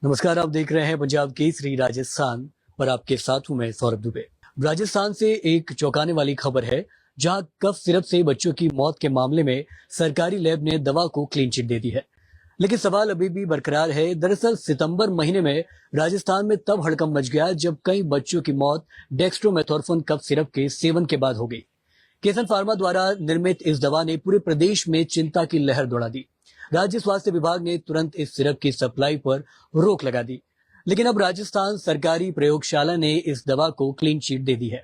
नमस्कार, आप देख रहे हैं पंजाब केसरी राजस्थान और आपके साथ हूं मैं सौरभ दुबे। राजस्थान से एक चौंकाने वाली खबर है, जहां कफ सिरप से बच्चों की मौत के मामले में सरकारी लैब ने दवा को क्लीन चिट दे दी है। लेकिन सवाल अभी भी बरकरार है। दरअसल सितंबर महीने में राजस्थान में तब हड़कंप मच गया जब कई बच्चों की मौत डेक्स्ट्रोमेथोर्फन कफ सिरप के सेवन के बाद हो गई। केसन फार्मा द्वारा निर्मित इस दवा ने पूरे प्रदेश में चिंता की लहर दौड़ा दी। राज्य स्वास्थ्य विभाग ने तुरंत इस सिरप की सप्लाई पर रोक लगा दी। लेकिन अब राजस्थान सरकारी प्रयोगशाला ने इस दवा को क्लीन चिट दे दी है।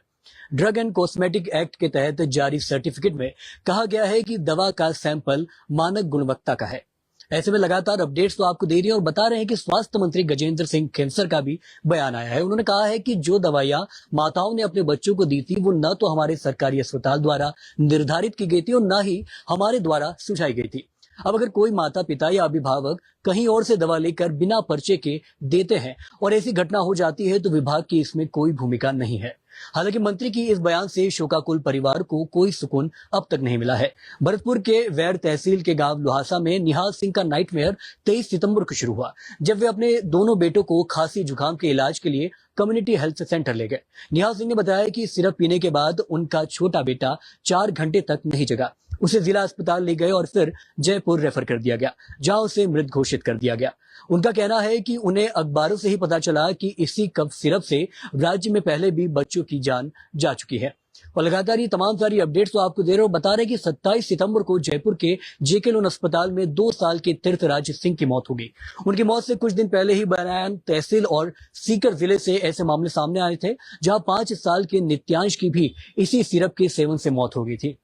ड्रग एंड कॉस्मेटिक एक्ट के तहत जारी सर्टिफिकेट में कहा गया है कि दवा का सैंपल मानक गुणवत्ता का है। ऐसे में लगातार अपडेट्स तो आपको दे रही है और बता रहे हैं कि स्वास्थ्य मंत्री गजेंद्र सिंह खेमसर का भी बयान आया है। उन्होंने कहा है कि जो दवाइयां माताओं ने अपने बच्चों को दी थी वो न तो हमारे सरकारी अस्पताल द्वारा निर्धारित की गई थी और न ही हमारे द्वारा सुझाई गई थी। अब अगर कोई माता पिता या अभिभावक कहीं और से दवा लेकर बिना पर्चे के देते हैं और ऐसी घटना हो जाती है तो विभाग की इसमें कोई भूमिका नहीं है। हालांकि मंत्री की इस बयान से शोकाकुल परिवार को कोई सुकून अब तक नहीं मिला है। भरतपुर के वैर तहसील के गांव लुहासा में निहाल सिंह का नाइटमेयर 23 सितंबर को शुरू हुआ, जब वे अपने दोनों बेटों को खांसी जुकाम के इलाज के लिए कम्युनिटी हेल्थ सेंटर ले गए। निहाल सिंह ने बताया कि सिरप पीने के बाद उनका छोटा बेटा 4 घंटे तक नहीं जगा। उसे जिला अस्पताल ले गए और फिर जयपुर रेफर कर दिया गया, जहां उसे मृत घोषित कर दिया गया। उनका कहना है कि उन्हें अखबारों से ही पता चला कि इसी कफ सिरप से राज्य में पहले भी बच्चों की जान जा चुकी है। और लगातार ये तमाम सारी अपडेट्स तो आपको दे रहे हो। बता रहे कि 27 सितंबर को जयपुर के जेके लोन अस्पताल में 2 साल के तीर्थराज सिंह की मौत हो गई। उनकी मौत से कुछ दिन पहले ही बयान तहसील और सीकर जिले से ऐसे मामले सामने आए थे, जहां 5 साल के नित्यांश की भी इसी सिरप के सेवन से मौत हो गई थी।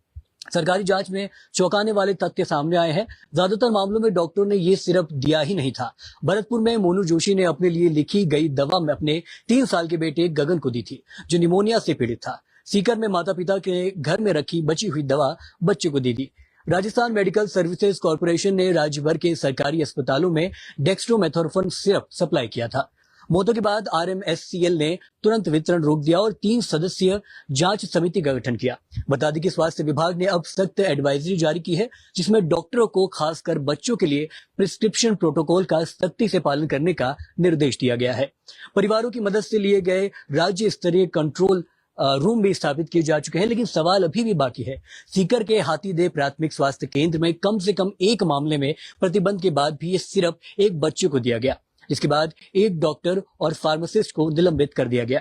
सरकारी जांच में चौंकाने वाले तथ्य सामने आए हैं। ज्यादातर मामलों में डॉक्टरों ने ये सिरप दिया ही नहीं था। भरतपुर में मोनू जोशी ने अपने लिए लिखी गई दवा में अपने 3 साल के बेटे गगन को दी थी, जो निमोनिया से पीड़ित था। सीकर में माता पिता के घर में रखी बची हुई दवा बच्चे को दे दी। राजस्थान मेडिकल सर्विसेज कॉर्पोरेशन ने राज्य भर के सरकारी अस्पतालों में डेक्स्ट्रोमेथोर्फन सिरप सप्लाई किया था। मौतों के बाद RMSCL ने तुरंत वितरण रोक दिया और 3 सदस्यीय जांच समिति का गठन किया। बता दें कि स्वास्थ्य विभाग ने अब सख्त एडवाइजरी जारी की है, जिसमें डॉक्टरों को खासकर बच्चों के लिए प्रिस्क्रिप्शन प्रोटोकॉल का सख्ती से पालन करने का निर्देश दिया गया है। परिवारों की मदद से लिए गए राज्य स्तरीय कंट्रोल रूम भी स्थापित किए जा चुके हैं, लेकिन सवाल अभी भी बाकी है। सीकर के हाथीदेव प्राथमिक स्वास्थ्य केंद्र में कम से कम एक मामले में प्रतिबंध के बाद भी ये सिरप एक बच्चे को दिया गया, जिसके बाद एक डॉक्टर और फार्मासिस्ट को निलंबित कर दिया गया।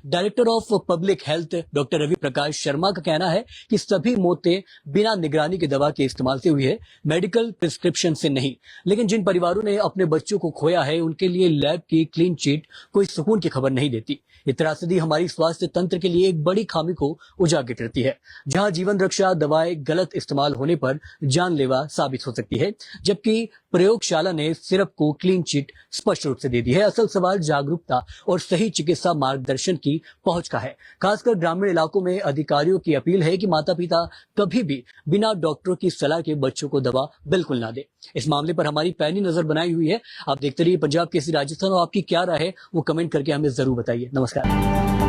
Director of public health doctor Ravi Prakash Sharma का कहना है कि सभी मौतें बिना निगरानी की दवा के इस्तेमाल से हुई है, मेडिकल प्रिस्क्रिप्शन से नहीं। लेकिन जिन परिवारों ने अपने बच्चों को खोया है, उनके लिए लैब की क्लीन चिट कोई सुकून की खबर नहीं देती। ये त्रासदी हमारी स्वास्थ्य तंत्र के लिए एक बड़ी खामी को उजागर करती है, जहां जीवन रक्षा दवाएं गलत इस्तेमाल होने पर जानलेवा साबित हो सकती है, जबकि प्रयोगशाला ने सिरप को क्लीन चिट स्पष्ट रूप से दे दी है। असल सवाल जागरूकता और सही चिकित्सा मार्गदर्शन की पहुंच का है। खासकर ग्रामीण इलाकों में अधिकारियों की अपील है कि माता पिता कभी भी बिना डॉक्टरों की सलाह के बच्चों को दवा बिल्कुल ना दे। इस मामले पर हमारी पैनी नजर बनाई हुई है। आप देखते रहिए पंजाब केसरी राजस्थान और आपकी क्या राय है वो कमेंट करके हमें जरूर बताइए। नमस्कार।